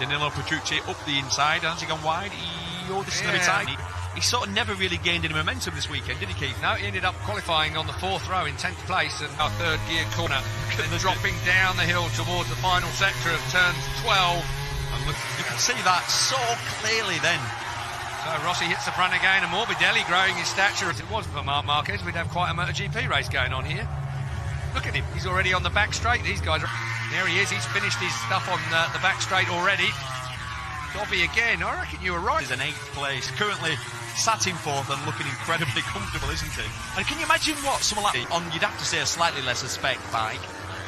Danilo Petrucci up the inside. Has he gone wide? This is going to be tight. He sort of never really gained any momentum this weekend, did he, Keith? No, he ended up qualifying on the 4th row in 10th place and our 3rd gear corner. Then dropping down the hill towards the final sector of turns 12. And look, you can see that so clearly then. So Rossi hits the front again, and Morbidelli growing his stature. If it wasn't for Marc Marquez, we'd have quite a Motogp race going on here. Look at him, he's already on the back straight. These guys are... There he is, he's finished his stuff on the back straight already. Dobby again, I reckon you were right. He's in 8th place, currently sat in 4th and looking incredibly comfortable, isn't he? And can you imagine what someone like on, you'd have to say, a slightly lesser spec bike?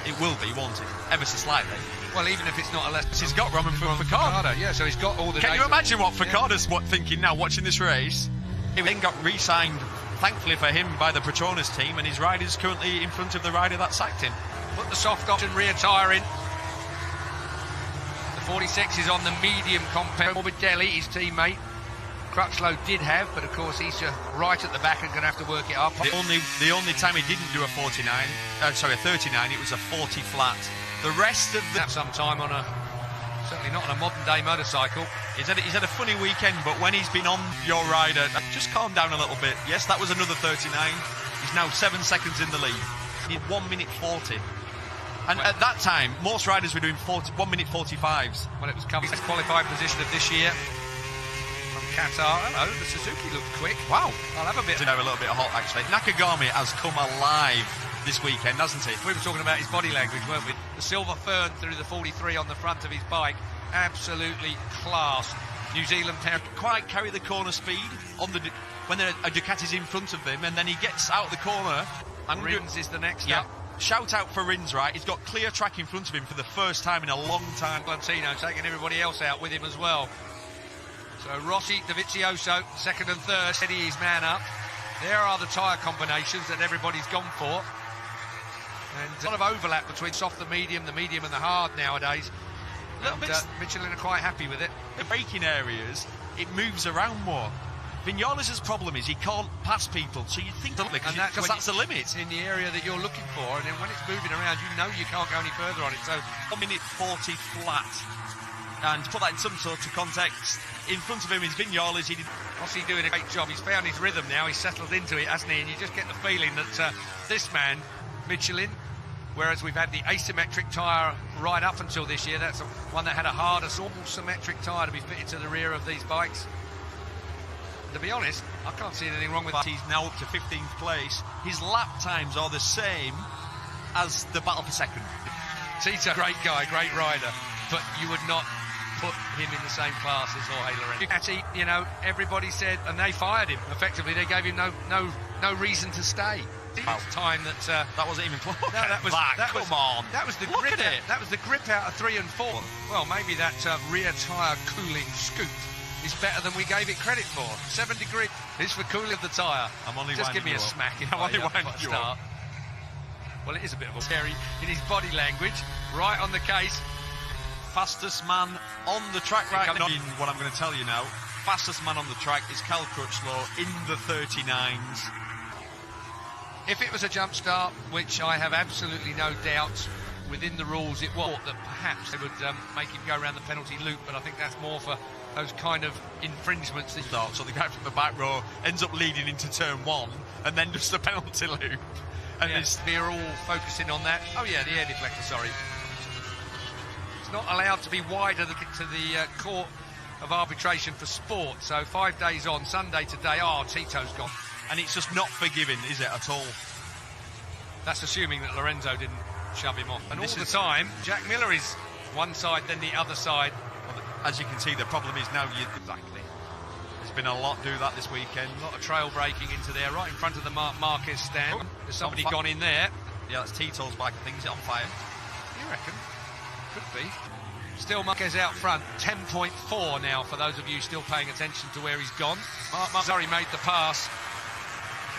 It will be, won't it? Ever so slightly. Well, even if it's not a less... He's got Roman Furcado. Yeah, so he's got all the... Can you imagine what Furcado's thinking now, watching this race? He then got re-signed, thankfully for him, by the Petronas team, and his rider's currently in front of the rider that sacked him. Put the soft option rear tyre in. The 46 is on the medium compact. Morbidelli, his teammate. Crutchlow did have, but of course he's right at the back and going to have to work it up. The only time he didn't do a 39, a 39, it was a 40 flat. The rest of the... Have some time on a... Certainly not on a modern day motorcycle. He's had a funny weekend, but when he's been on your rider, just calm down a little bit. Yes, that was another 39. He's now 7 seconds in the lead. He did 1 minute 40. And at that time, most riders were doing 1 minute 45s. Well, it was Covey's qualifying position of this year. From Qatar. Hello, the Suzuki looked quick. Wow, I'll have a bit. A little bit hot, actually. Nakagami has come alive this weekend, hasn't he? We were talking about his body language, weren't we? The silver fern through the 43 on the front of his bike. Absolutely class. New Zealand pair quite carry the corner speed on the when a Ducati's in front of them, and then he gets out of the corner. And Rins is the next up. Shout out for Rins, right? He's got clear track in front of him for the first time in a long time. Glantino taking everybody else out with him as well. So Rossi, Dovizioso, 2nd and 3rd, steady his man up. There are the tyre combinations that everybody's gone for. And a lot of overlap between soft and the medium and the hard nowadays. Michelin are quite happy with it. The braking areas, it moves around more. Vignales' problem is he can't pass people, so you think because that's the limit in the area that you're looking for, and then when it's moving around, you know you can't go any further on it. So 1 minute 40 flat, and to put that in some sort of context, in front of him is Vignales. What's he doing a great job? He's found his rhythm now. He's settled into it, hasn't he? And you just get the feeling that this man, Michelin, whereas we've had the asymmetric tyre right up until this year, that's one that had a harder, normal symmetric tyre to be fitted to the rear of these bikes. To be honest, I can't see anything wrong with that. He's now up to 15th place. His lap times are the same as the battle for second. Tito, great guy, great rider, but you would not put him in the same class as Jorge Lorenzo. Ducati, you know, everybody said, and they fired him. Effectively, they gave him no reason to stay. Wow. Time that wasn't even close. No, that was come on. That was the grip. That was the grip out of 3 and 4. Well, maybe that rear tyre cooling scoop is better than we gave it credit for. 7 degree is for cooling the tyre. I'm only just give me a smack. I'm only winding you up. Well, it is a bit of a scary in his body language. Right on the case. Fastest man on the track right now. What I'm going to tell you now. Fastest man on the track is Cal Crutchlow in the 39s. If it was a jump start, which I have absolutely no doubt within the rules it was, that perhaps they would make him go around the penalty loop, but I think that's more for those kind of infringements that start. So the guy from the back row ends up leading into turn 1 and then just the penalty loop. And we're all focusing on that. Oh yeah, the air deflector, sorry. It's not allowed to be wider to the court of arbitration for sport. So 5 days on, Sunday today, Tito's gone. And it's just not forgiving, is it, at all? That's assuming that Lorenzo didn't shove him off. And all the time, Jack Miller is one side, then the other side. Well, as you can see, the problem is now exactly. There's been a lot do that this weekend. A lot of trail breaking into there, right in front of the Marquez stand. There's somebody gone in there. Yeah, that's Tito's bike. I think he's on fire. You reckon? Could be. Still Marquez out front, 10.4 now for those of you still paying attention to where he's gone. Mazzari made the pass.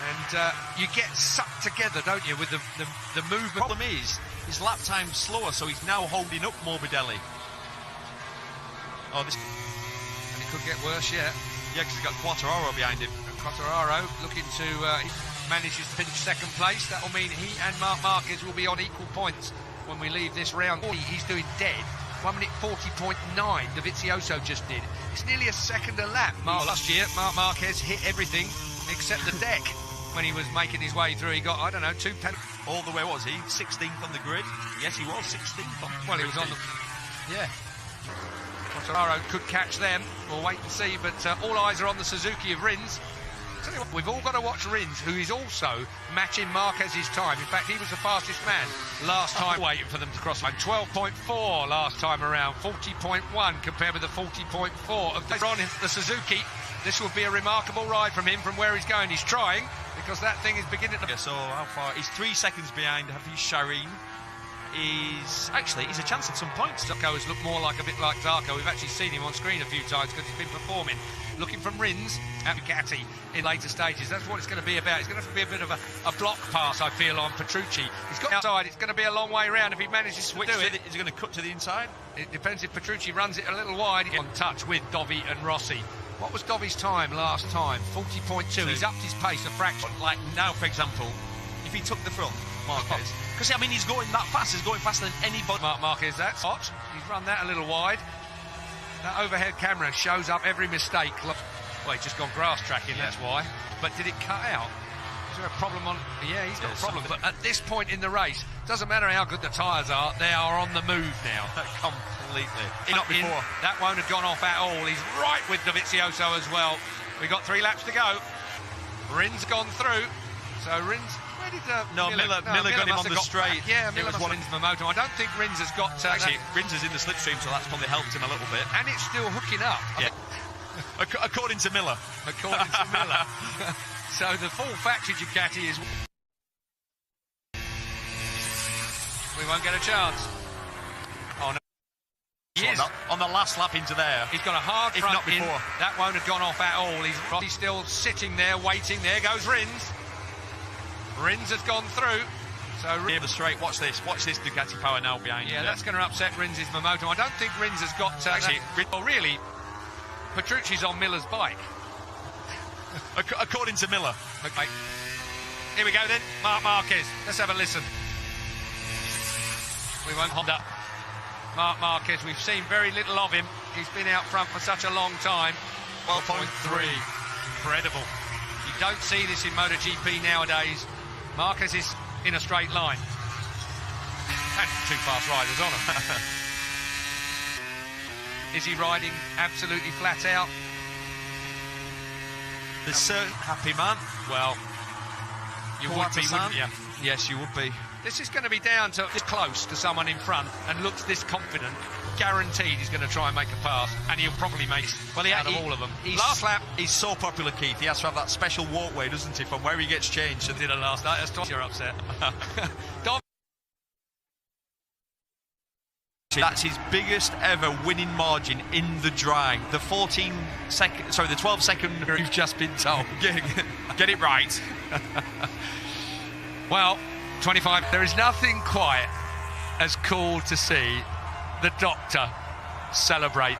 And you get sucked together, don't you, with the movement. The problem is, his lap time's slower, so he's now holding up Morbidelli. And it could get worse, yeah. Yeah, because he's got Quartararo behind him. And Quartararo looking to manages to finish 2nd place. That'll mean he and Marc Marquez will be on equal points when we leave this round. He's doing dead. 1 minute 40.9 Dovizioso just did. It's nearly a second a lap. Last year, Marc Marquez hit everything except the deck when he was making his way through. He got, I don't know, 2 penalties. All the way, was he? 16th on the grid? Yes, he was 16th on the grid. Well, he was on the... Yeah. Quartararo could catch them. We'll wait and see, but all eyes are on the Suzuki of Rins. Tell you what, we've all got to watch Rins, who is also matching Marquez's time. In fact, he was the fastest man last time, waiting for them to cross line. 12.4 last time around, 40.1 compared with the 40.4 of the Suzuki. This will be a remarkable ride from him from where he's going. He's trying, because that thing is beginning to... Yeah, so how far? He's 3 seconds behind Hafiz Shireen. He's a chance at some points. Zarco has looked more like a bit like Zarco. We've actually seen him on screen a few times because he's been performing. Looking from Rins at Bugatti in later stages. That's what it's going to be about. It's going to have to be a bit of a block pass, I feel, on Petrucci. He's got outside. It's going to be a long way round if he manages to do it. Is he going to cut to the inside? It depends if Petrucci runs it a little wide. On touch with Dovi and Rossi. What was Dovi's time last time? 40.2. He's upped his pace a fraction. Like now, for example, if he took the front, Marquez, because I mean he's going that fast. He's going faster than anybody. Marc Marquez, that's hot. He's run that a little wide. That overhead camera shows up every mistake. Well, he's just gone grass tracking, that's why. But did it cut out? Is there a problem on... Yeah, he's got a problem. But at this point in the race, doesn't matter how good the tyres are, they are on the move now. Completely. Not before. That won't have gone off at all. He's right with Dovizioso as well. We've got 3 laps to go. Rins gone through. So Rins... Where did Miller got him on the straight. Yeah, Miller must have Rins the motor. I don't think Rins has got... Actually, Rins is in the slipstream, so that's probably helped him a little bit. And it's still hooking up. Yeah. According to Miller. According to Miller. So the full factory Ducati is... We won't get a chance. Oh, no. He is. On the last lap into there. He's got a hard front in. That won't have gone off at all. He's still sitting there, waiting. There goes Rins. Rins has gone through. So Near the straight, watch this Ducati power now behind you. Yeah, that's going to upset Rins' momentum. I don't think Rins has got... actually, well, really, Petrucci's on Miller's bike. According to Miller. Okay. Here we go then, Marc Marquez. Let's have a listen. We won't hold up. Marc Marquez, we've seen very little of him. He's been out front for such a long time. 12.3. Incredible. You don't see this in MotoGP nowadays. Marquez is in a straight line. And 2 fast riders on him. Is he riding absolutely flat out? The certain happy man. Well, you would be, wouldn't you? Yes, you would be. This is going to be down to this close to someone in front and looks this confident. Guaranteed he's going to try and make a pass, and he'll probably make it out of all of them. Last lap. He's so popular, Keith. He has to have that special walkway, doesn't he, from where he gets changed. Did it last night. That's you're upset. That's his biggest ever winning margin in the dry. The 12 second you've just been told. Get it right. Well, 25. There is nothing quite as cool to see the doctor celebrate.